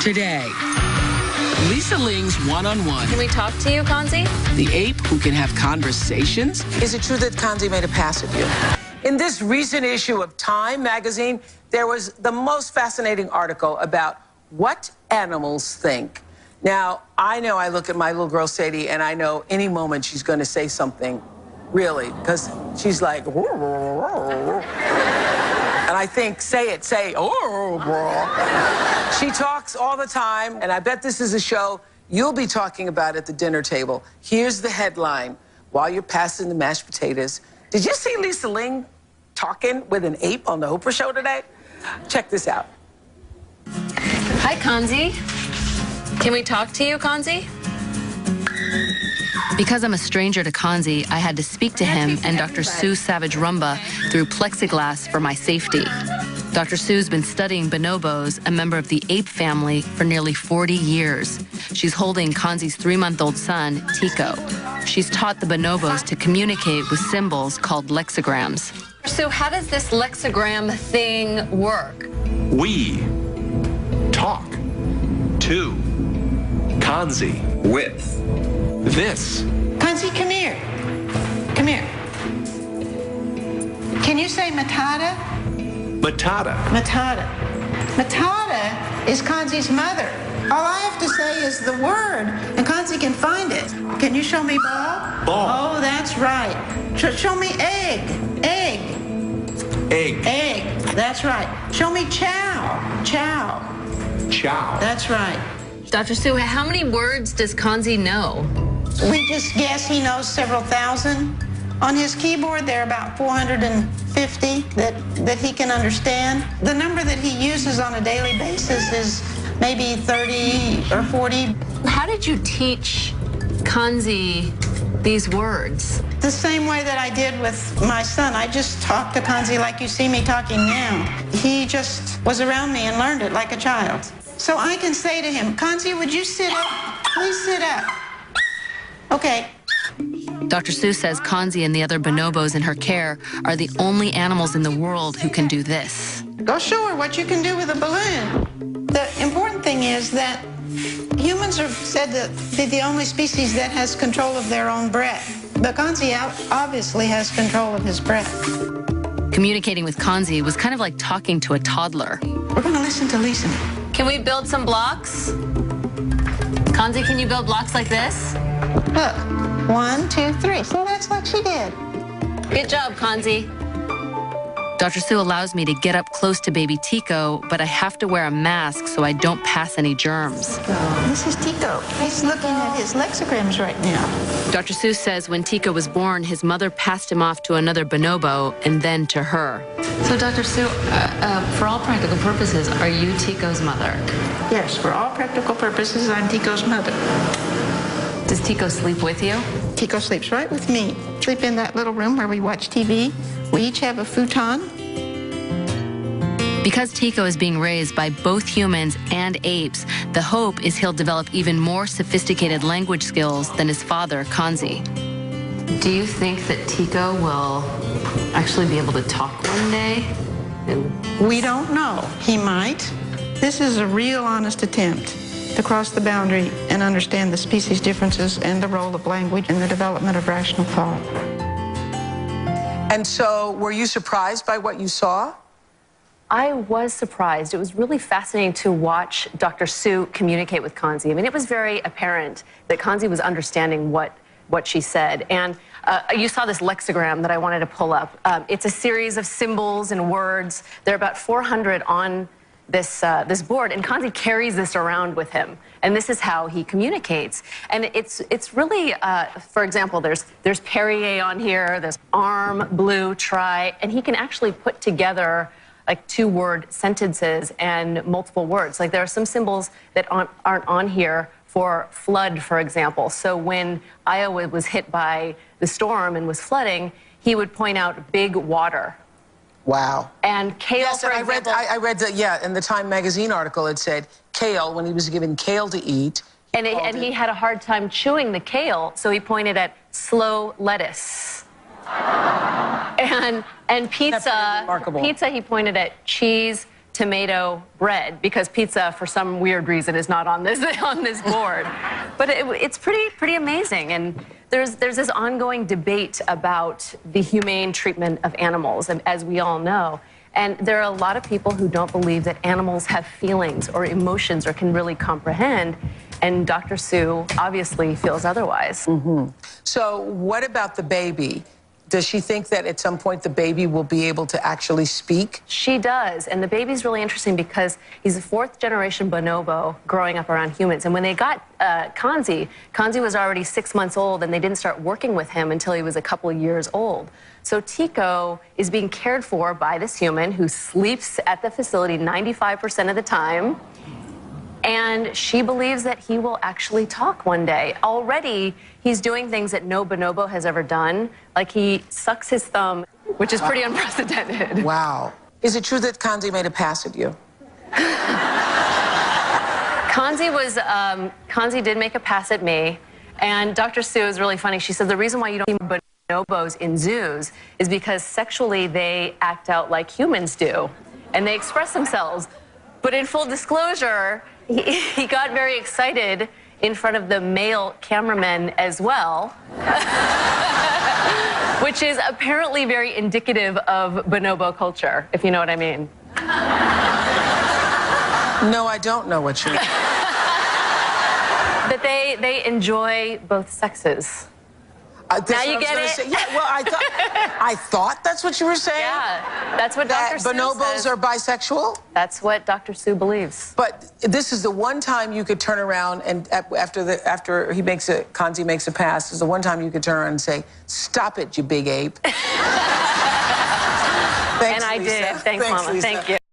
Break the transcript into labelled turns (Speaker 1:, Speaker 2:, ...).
Speaker 1: Today, Lisa Ling's one-on-one.
Speaker 2: Can we talk to you, Kanzi?
Speaker 1: The ape who can have conversations.
Speaker 3: Is it true that Kanzi made a pass at you? In this recent issue of Time magazine, there was the most fascinating article about what animals think. Now, I know I look at my little girl, Sadie, and I know any moment she's going to say something, really, because she's like, and I think, say, She talks all the time, and I bet this is a show you'll be talking about at the dinner table. Here's the headline while you're passing the mashed potatoes. Did you see Lisa Ling talking with an ape on the Oprah show today? Check this out.
Speaker 2: Hi, Kanzi. Can we talk to you, Kanzi?
Speaker 4: Because I'm a stranger to Kanzi, I had to speak to him and Dr. Sue Savage Rumba through plexiglass for my safety. Dr. Sue's been studying bonobos, a member of the ape family, for nearly 40 years. She's holding Kanzi's 3-month-old son, Tico. She's taught the bonobos to communicate with symbols called lexigrams.
Speaker 2: So how does this lexigram thing work?
Speaker 5: We talk to Kanzi
Speaker 6: with
Speaker 5: this.
Speaker 7: Kanzi, come here. Come here. Can you say matata?
Speaker 5: Matata.
Speaker 7: Matata. Matata is Kanzi's mother. All I have to say is the word, and Kanzi can find it. Can you show me ball?
Speaker 5: Ball.
Speaker 7: Oh, that's right. Show me egg. Egg.
Speaker 5: Egg.
Speaker 7: Egg. That's right. Show me chow. Chow.
Speaker 5: Chow.
Speaker 7: That's right.
Speaker 2: Dr. Sue, how many words does Kanzi know?
Speaker 7: We just guess he knows several thousand. On his keyboard, there are about 450 that he can understand. The number that he uses on a daily basis is maybe 30 or 40.
Speaker 2: How did you teach Kanzi these words?
Speaker 7: The same way that I did with my son. I just talked to Kanzi like you see me talking now. He just was around me and learned it like a child. So I can say to him, Kanzi, would you sit up? Please sit up. Okay.
Speaker 4: Dr. Sue says Kanzi and the other bonobos in her care are the only animals in the world who can do this.
Speaker 7: Go show her what you can do with a balloon. The important thing is that humans are said to be the only species that has control of their own breath. But Kanzi obviously has control of his breath.
Speaker 4: Communicating with Kanzi was kind of like talking to a toddler.
Speaker 7: We're going to listen to Lisa.
Speaker 2: Can we build some blocks? Kanzi, can you build blocks like this?
Speaker 7: Look, 1, 2, 3. So that's what she did.
Speaker 2: Good job, Kanzi.
Speaker 4: Dr. Sue allows me to get up close to baby Tico, but I have to wear a mask so I don't pass any germs.
Speaker 7: This is Tico. He's looking at his lexigrams right now.
Speaker 4: Dr. Sue says when Tico was born, his mother passed him off to another bonobo and then to her.
Speaker 2: So, Dr. Sue, for all practical purposes, are you Tico's mother?
Speaker 7: Yes, for all practical purposes, I'm Tico's mother.
Speaker 2: Does Tico sleep with you?
Speaker 7: Tico sleeps right with me. Sleep in that little room where we watch TV. We each have a futon.
Speaker 4: Because Tico is being raised by both humans and apes, the hope is he'll develop even more sophisticated language skills than his father, Kanzi.
Speaker 2: Do you think that Tico will actually be able to talk one day?
Speaker 7: We don't know. He might. This is a real honest attempt to cross the boundary and understand the species differences and the role of language in the development of rational thought.
Speaker 3: And so, were you surprised by what you saw?
Speaker 8: I was surprised. It was really fascinating to watch Dr. Sue communicate with Kanzi. I mean, it was very apparent that Kanzi was understanding what she said. And you saw this lexigram that I wanted to pull up. It's a series of symbols and words. There are about 400 on this board, and Kanzi carries this around with him. And this is how he communicates. And it's really, for example, there's Perrier on here, there's arm, blue, try, and he can actually put together like 2-word sentences and multiple words. Like there are some symbols that aren't on here for flood, for example. So when Iowa was hit by the storm and was flooding, he would point out big water.
Speaker 3: Wow.
Speaker 8: And kale,
Speaker 3: yes,
Speaker 8: for example.
Speaker 3: I read that, yeah, in the Time magazine article it said kale, when he was given kale to eat.
Speaker 8: And he had a hard time chewing the kale, so he pointed at slow lettuce. And pizza, he pointed at cheese, tomato bread, because pizza, for some weird reason, is not on this board. But it's pretty amazing. And there's this ongoing debate about the humane treatment of animals, and as we all know. And there are a lot of people who don't believe that animals have feelings or emotions or can really comprehend. And Dr. Sue obviously feels otherwise.
Speaker 3: So what about the baby? Does she think that at some point the baby will be able to actually speak?
Speaker 8: She does, and the baby's really interesting because he's a fourth-generation bonobo growing up around humans. And when they got Kanzi was already 6 months old, and they didn't start working with him until he was a couple of years old. So Tico is being cared for by this human who sleeps at the facility 95% of the time. And she believes that he will actually talk one day. Already, he's doing things that no bonobo has ever done. Like he sucks his thumb, which is pretty unprecedented.
Speaker 3: Wow. Is it true that Kanzi made a pass at you?
Speaker 8: Kanzi did make a pass at me. And Dr. Sue is really funny. She said the reason why you don't see bonobos in zoos is because sexually they act out like humans do. And they express themselves. But in full disclosure, he got very excited in front of the male cameramen as well, which is apparently very indicative of bonobo culture, if you know what I mean.
Speaker 3: No, I don't know what you mean.
Speaker 8: That they enjoy both sexes. Now you get it?
Speaker 3: Say. Yeah, well, I thought that's what you were saying.
Speaker 8: Yeah, that's what Dr. Sue
Speaker 3: bonobos
Speaker 8: says.
Speaker 3: are bisexual?
Speaker 8: That's what Dr. Sue believes.
Speaker 3: But this is the one time you could turn around and after Kanzi makes a pass, is the one time you could turn around and say, "Stop it, you big ape." Thanks,
Speaker 8: And I
Speaker 3: Lisa.
Speaker 8: did. Thanks, Mama.
Speaker 3: Lisa.
Speaker 8: Thank you.